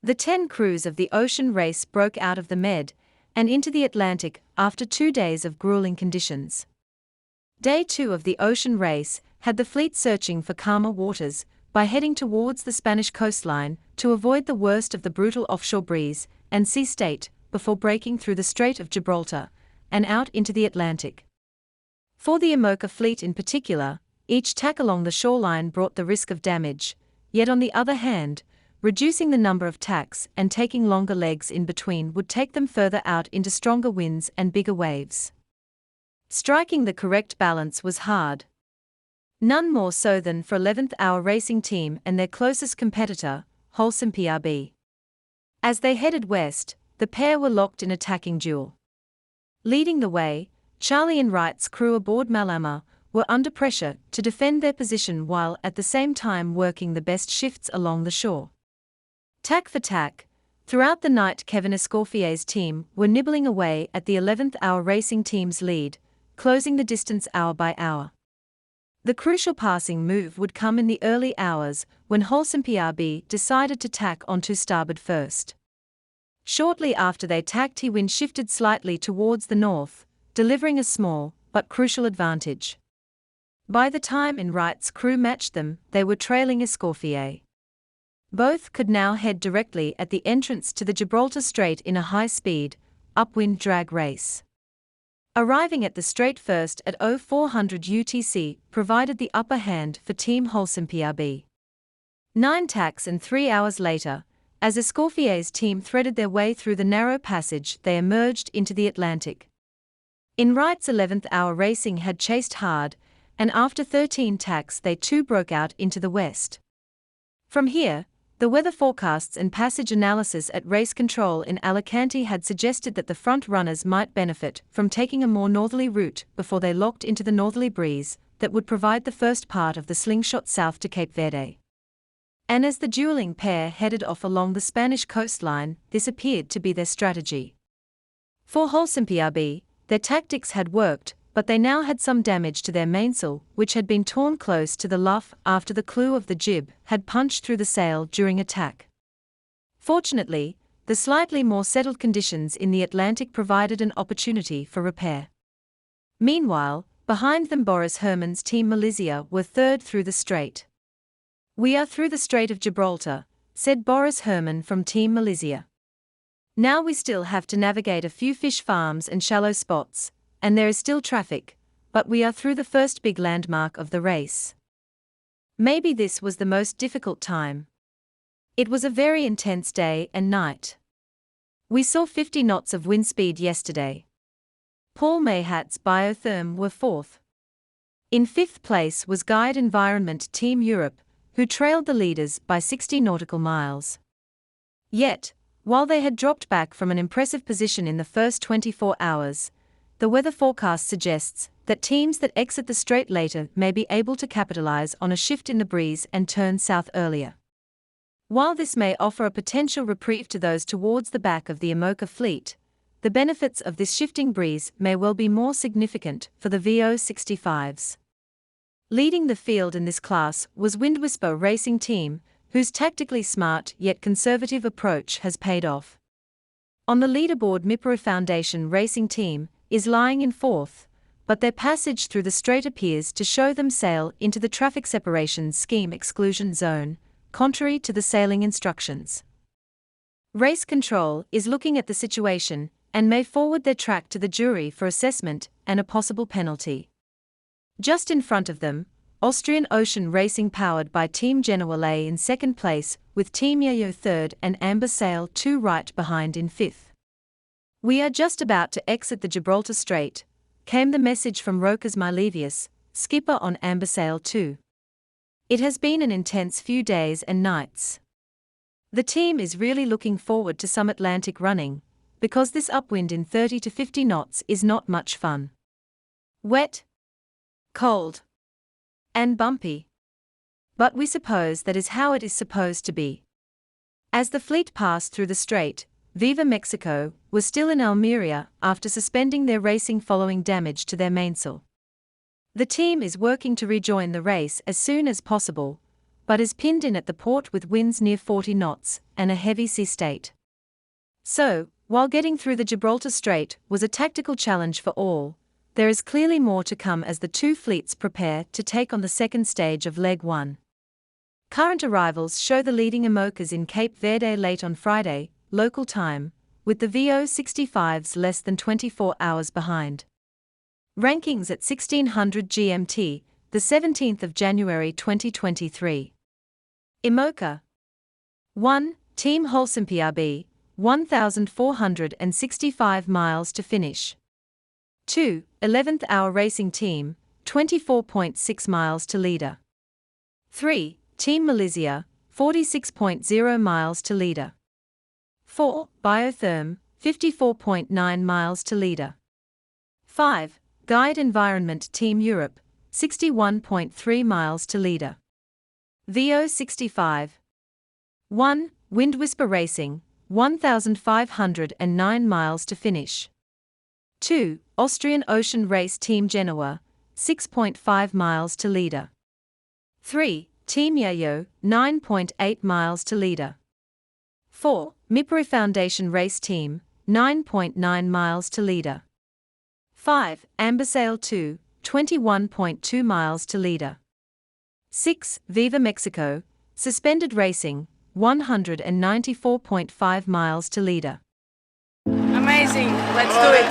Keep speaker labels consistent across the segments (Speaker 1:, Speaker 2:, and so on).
Speaker 1: The 10 crews of the ocean race broke out of the Med and into the Atlantic after 2 days of grueling conditions. Day 2 of the ocean race had the fleet searching for calmer waters by heading towards the Spanish coastline to avoid the worst of the brutal offshore breeze and sea state before breaking through the Strait of Gibraltar and out into the Atlantic. For the IMOCA fleet in particular, each tack along the shoreline brought the risk of damage, yet on the other hand, reducing the number of tacks and taking longer legs in between would take them further out into stronger winds and bigger waves. Striking the correct balance was hard. None more so than for 11th Hour Racing Team and their closest competitor, Holcim PRB. As they headed west, the pair were locked in a tacking duel. Leading the way, Charlie and Wright's crew aboard Malama were under pressure to defend their position while at the same time working the best shifts along the shore. Tack for tack, throughout the night Kevin Escoffier's team were nibbling away at the 11th Hour Racing Team's lead, closing the distance hour by hour. The crucial passing move would come in the early hours when Holcim PRB decided to tack onto starboard first. Shortly after they tacked, wind shifted slightly towards the north, delivering a small but crucial advantage. By the time Wright's crew matched them, they were trailing Escoffier. Both could now head directly at the entrance to the Gibraltar Strait in a high-speed, upwind drag race. Arriving at the strait first at 0400 UTC provided the upper hand for Team Holcim PRB. 9 tacks and 3 hours later, as Escoffier's team threaded their way through the narrow passage, they emerged into the Atlantic. Wright's 11th Hour Racing had chased hard, and after 13 tacks they too broke out into the west. From here, the weather forecasts and passage analysis at race control in Alicante had suggested that the front runners might benefit from taking a more northerly route before they locked into the northerly breeze that would provide the first part of the slingshot south to Cape Verde. And as the dueling pair headed off along the Spanish coastline, this appeared to be their strategy. For Holcim PRB, their tactics had worked, but they now had some damage to their mainsail, which had been torn close to the luff after the clew of the jib had punched through the sail during attack. Fortunately, the slightly more settled conditions in the Atlantic provided an opportunity for repair. Meanwhile, behind them Boris Herrmann's Team Malizia were third through the strait. "We are through the Strait of Gibraltar," said Boris Herrmann from Team Malizia. "Now we still have to navigate a few fish farms and shallow spots, and there is still traffic, but we are through the first big landmark of the race." Maybe this was the most difficult time. It was a very intense day and night. We saw 50 knots of wind speed yesterday. Paul Mayhat's Biotherm were fourth. In fifth place was Guyot Mainsail Team Europe, who trailed the leaders by 60 nautical miles. Yet, while they had dropped back from an impressive position in the first 24 hours, the weather forecast suggests that teams that exit the strait later may be able to capitalize on a shift in the breeze and turn south earlier. While this may offer a potential reprieve to those towards the back of the IMOCA fleet, the benefits of this shifting breeze may well be more significant for the VO65s. Leading the field in this class was Windwhisper Racing Team, whose tactically smart yet conservative approach has paid off. On the leaderboard, Mirpuri Foundation Racing Team is lying in fourth, but their passage through the strait appears to show them sail into the traffic separation scheme exclusion zone, contrary to the sailing instructions. Race Control is looking at the situation and may forward their track to the jury for assessment and a possible penalty. Just in front of them, Austrian Ocean Racing powered by Team Genoa lay in second place, with Team Guyot third and Amber Sail 2 right behind in fifth. "We are just about to exit the Gibraltar Strait," came the message from Rokas Milevius, skipper on Amber Sail 2. "It has been an intense few days and nights. The team is really looking forward to some Atlantic running, because this upwind in 30 to 50 knots is not much fun. Wet, cold, and bumpy. But we suppose that is how it is supposed to be." As the fleet passed through the strait, Viva Mexico was still in Almeria after suspending their racing following damage to their mainsail. The team is working to rejoin the race as soon as possible, but is pinned in at the port with winds near 40 knots and a heavy sea state. So, while getting through the Gibraltar Strait was a tactical challenge for all, there is clearly more to come as the two fleets prepare to take on the second stage of Leg 1. Current arrivals show the leading IMOCAs in Cape Verde late on Friday, local time, with the VO65s less than 24 hours behind. Rankings at 1600 GMT, the 17th of January 2023. IMOCA 1. Team Holcim 1,465 miles to finish. 2. 11th Hour Racing Team, 24.6 miles to leader. 3. Team Malizia, 46.0 miles to leader. 4. Biotherm, 54.9 miles to leader. 5. Guide Environment Team Europe, 61.3 miles to leader. VO65. 1. Wind Whisper Racing, 1,509 miles to finish. 2. Austrian Ocean Race Team Genoa, 6.5 miles to leader. 3. Team Yayo, 9.8 miles to leader. 4. Mirpuri Foundation Race Team, 9.9 miles to leader. 5. Mainsail 2, 21.2 miles to leader. 6. Viva Mexico, Suspended Racing, 194.5 miles to leader.
Speaker 2: Amazing, let's do it!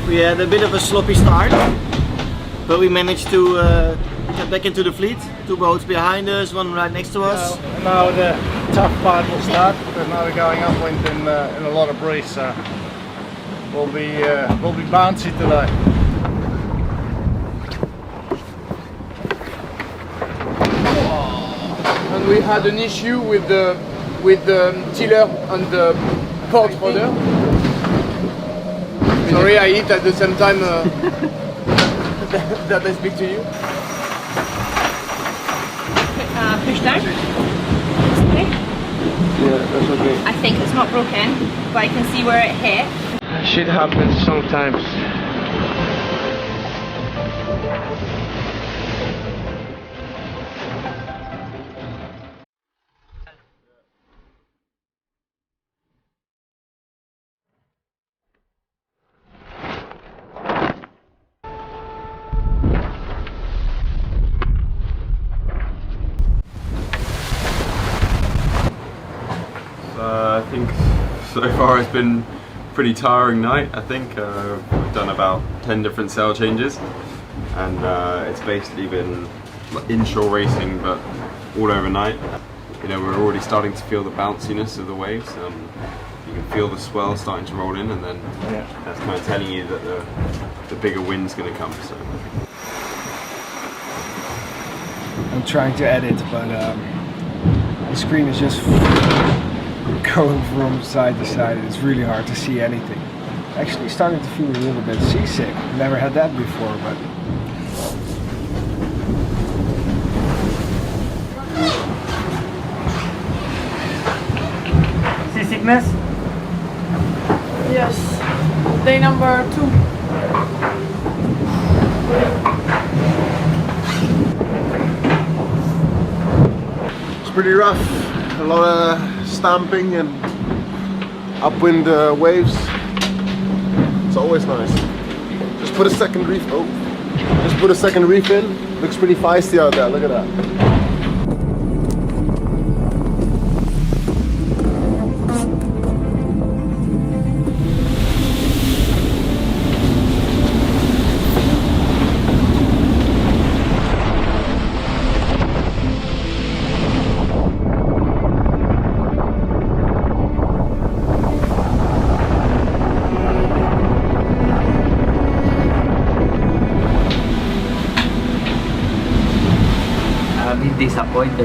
Speaker 3: We had a bit of a sloppy start, but we managed to get back into the fleet. Two boats behind us, one right next to us.
Speaker 4: Now the tough part will start, because now we're going upwind in a lot of breeze, so we'll be bouncy today.
Speaker 5: And we had an issue with the tiller on the port rudder. Sorry, I eat at the same time that I speak to you.
Speaker 6: Push down.
Speaker 5: Yeah, that's okay.
Speaker 6: I think it's not broken, but I can see where it hit.
Speaker 5: Shit happens sometimes.
Speaker 7: I think so far it's been a pretty tiring night. I think we've done about 10 different sail changes, and it's basically been inshore racing but all overnight. You know, we're already starting to feel the bounciness of the waves. You can feel the swell starting to roll in, and then that's kind of telling you that the bigger wind's going to come. So
Speaker 8: I'm trying to edit, but the screen is just going from side to side. It's really hard to see anything. Actually starting to feel a little bit seasick. Never had that before, but
Speaker 3: Seasickness?
Speaker 2: Yes, day number 2.
Speaker 4: It's pretty rough. A lot of stamping and upwind waves. It's always nice. Just put a second reef. Just put a second reef in. Looks pretty feisty out there. Look at that.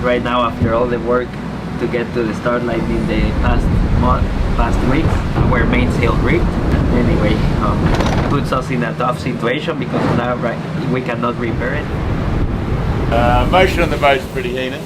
Speaker 9: But right now, after all the work to get to the start line in the past weeks, our mainsail ripped. Anyway, puts us in a tough situation because now we cannot repair it.
Speaker 10: Motion on the boat's pretty heinous.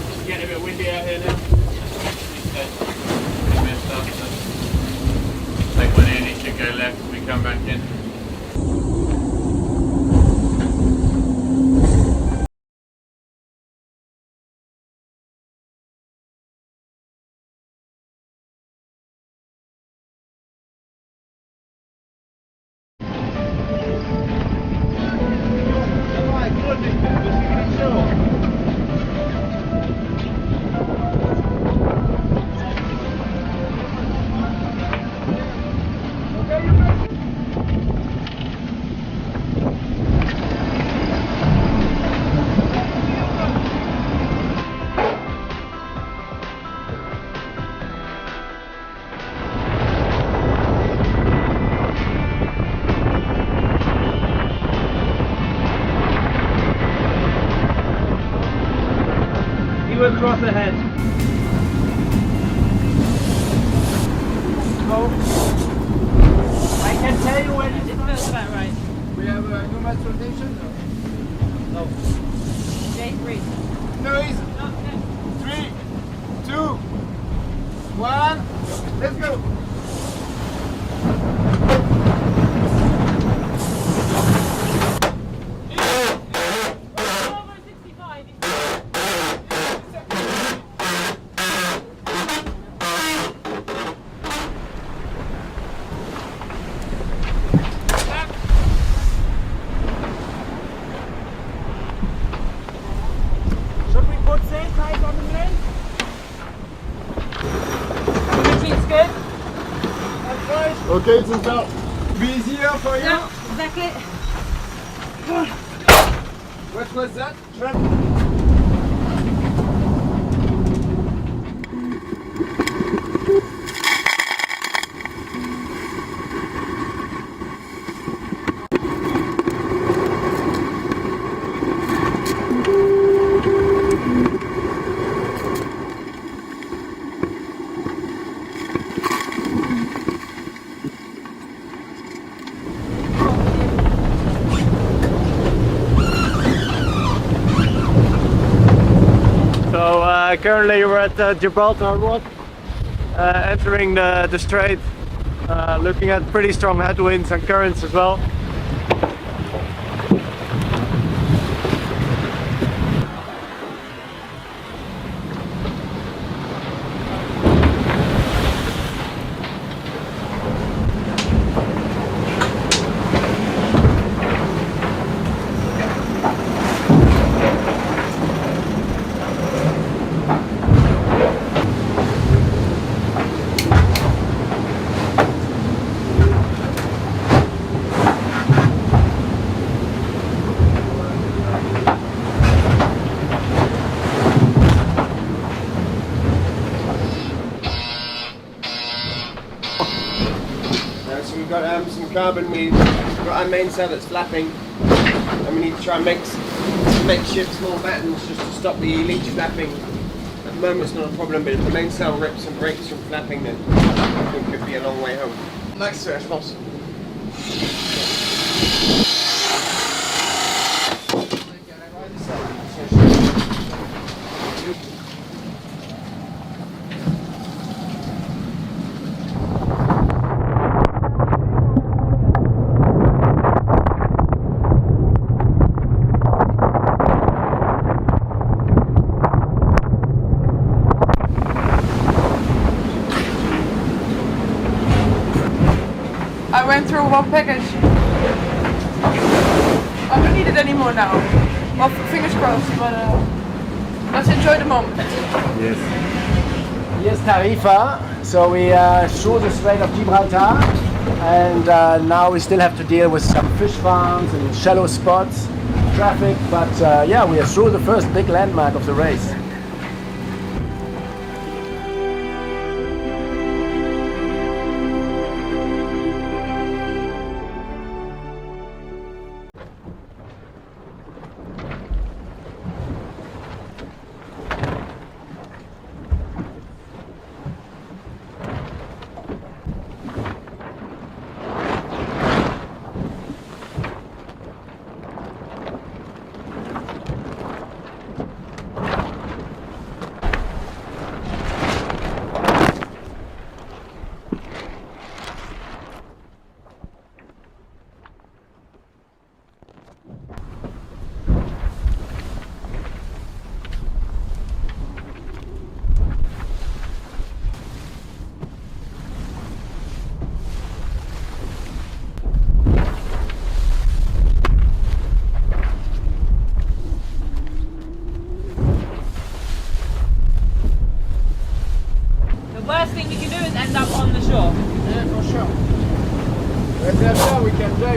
Speaker 10: It's getting a bit windy out here now. Pretty messed up. So take one in, it should go left when we come back in.
Speaker 3: Across ahead. Go. I can tell you when
Speaker 6: It feels about right.
Speaker 5: We have a no match rotation?
Speaker 3: No.
Speaker 6: Okay, great.
Speaker 5: No, easy. 3, 2, 1, let's go.
Speaker 4: Okay, it's out.
Speaker 5: Be easier for you?
Speaker 6: Yeah, exactly.
Speaker 5: What was that?
Speaker 3: Currently we're at Gibraltar, entering the strait, looking at pretty strong headwinds and currents as well.
Speaker 8: So we've got some carbon, we've got our mainsail that's flapping, and we need to try and make makeshift small battens just to stop the leech flapping. At the moment it's not a problem, but if the mainsail rips and breaks from flapping, then it could be a long way home.
Speaker 5: Max, je pense.
Speaker 2: I went through one package. I don't need it anymore now. Well, fingers crossed, but let's enjoy the moment.
Speaker 8: Yes. Here's Tarifa. So we through the Strait of Gibraltar, and now we still have to deal with some fish farms and shallow spots, traffic, but yeah, we are through the first big landmark of the race.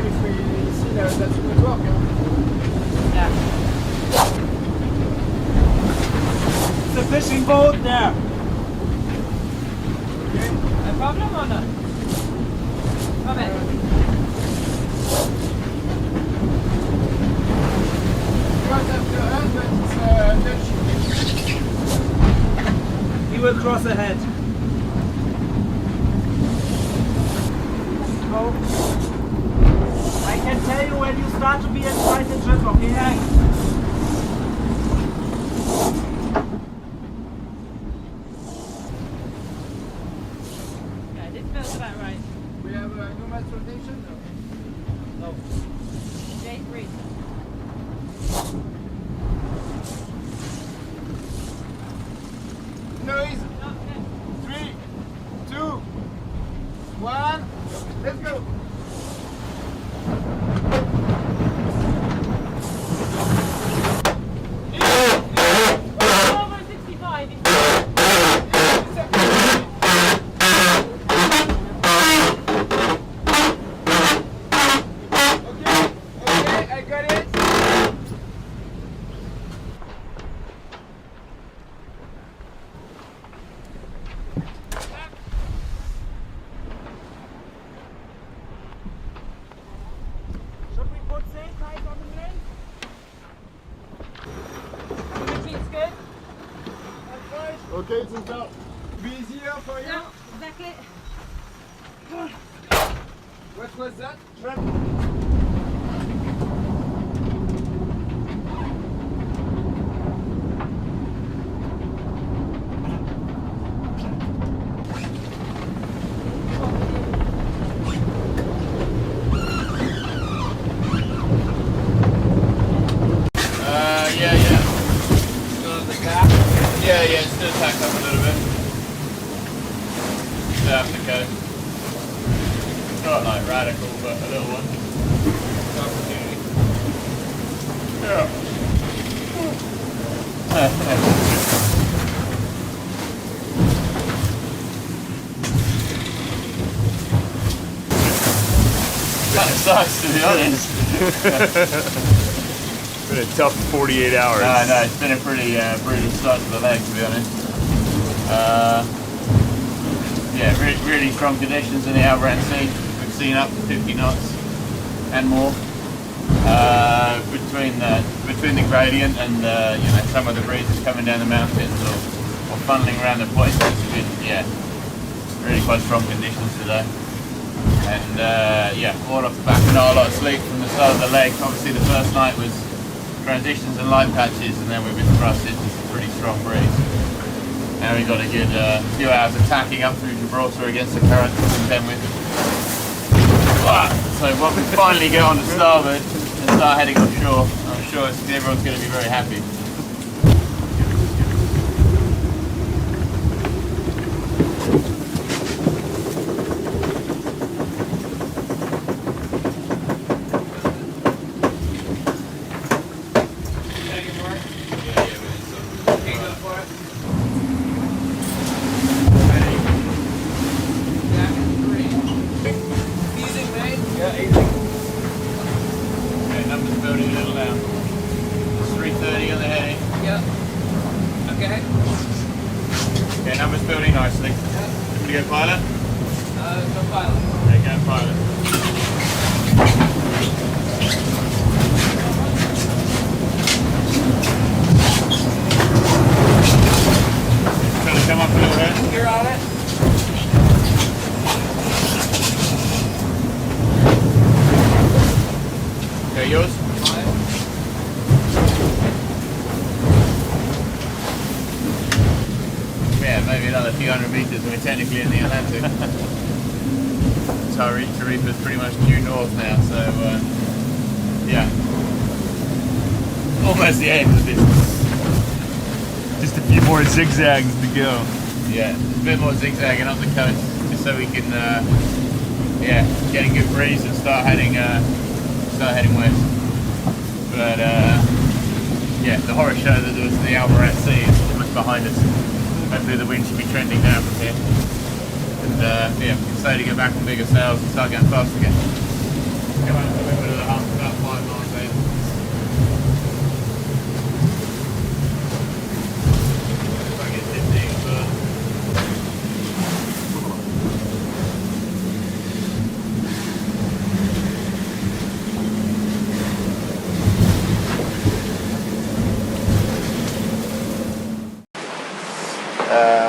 Speaker 5: wave if we see that that's a good work.
Speaker 6: Yeah.
Speaker 11: It's a fishing boat there.
Speaker 6: A problem or not? Come in.
Speaker 11: He will cross ahead. Go. I can tell you when you start to be excited, just okay?
Speaker 6: Yeah, this feels about right.
Speaker 5: We have no match rotation?
Speaker 11: No.
Speaker 6: Day 3.
Speaker 5: Noise. 3, 2, 1. Let's go.
Speaker 6: Over 65.
Speaker 5: Okay, I got it.
Speaker 11: Should we put sail ties on the lane?
Speaker 6: The machine's good.
Speaker 4: Okay, it's out.
Speaker 5: Be easier for you.
Speaker 6: Yeah, exactly.
Speaker 5: What was that?
Speaker 10: Yeah. Still the cap? Yeah, still tacked up a little bit. Still have to go. Not like radical, but a little one. Opportunity. Kind of sucks, to be honest.
Speaker 12: Been a tough 48 hours.
Speaker 10: No, it's been a pretty brutal start to the leg, to be honest. Yeah, really strong conditions in the Gibraltar Sea. We've seen up to 50 knots and more between the gradient and some of the breezes coming down the mountains or funneling around the points. It's been really quite strong conditions today. And all off the back of not a lot of sleep from the start of the leg. Obviously, the first night was transitions and light patches, and then we've been thrust into some pretty strong breeze. Now we've got a good few hours of tacking up through Gibraltar against the current to contend with. So once we finally get on to starboard and start heading offshore, I'm sure everyone's going to be very happy. Technically in the Atlantic. Tarifa's pretty much due north now, so almost the end of this.
Speaker 12: Just a few more zigzags to go.
Speaker 10: Yeah, a bit more zigzagging up the coast, just so we can get a good breeze and start heading west. But the horror show that there was the Gibraltar Sea is almost behind us. Hopefully the wind should be trending down from here. And we can slowly get back on bigger sails and start getting fast again. come out of the middle of the hump about 5 miles over. If I get 15, but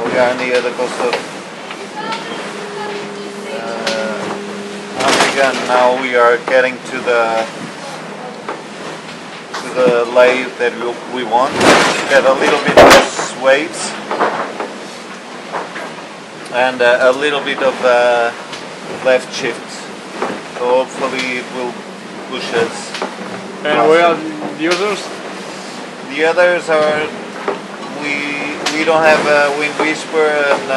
Speaker 3: we are near the coast of Africa, and now we are getting to the lay that we want. Get a little bit less waves and a little bit of left shift. So hopefully it will push us.
Speaker 10: and where are the others?
Speaker 3: The others are we don't have Wind Whisper and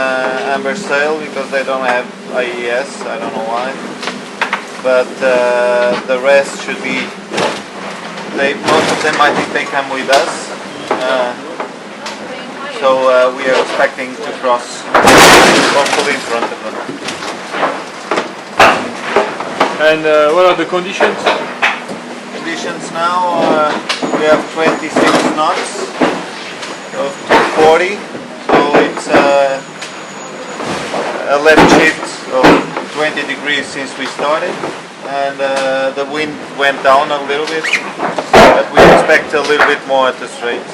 Speaker 3: Amber Sail because they don't have IES. I don't know why, but the rest should be. Most of them, I think, they come with us. So we are expecting to cross, hopefully in front of them.
Speaker 10: And what are the conditions?
Speaker 3: Conditions now, we have 26 knots of 240, so it's a left shift of 20 degrees since we started, and the wind went down a little bit, but we expect a little bit more at the straits.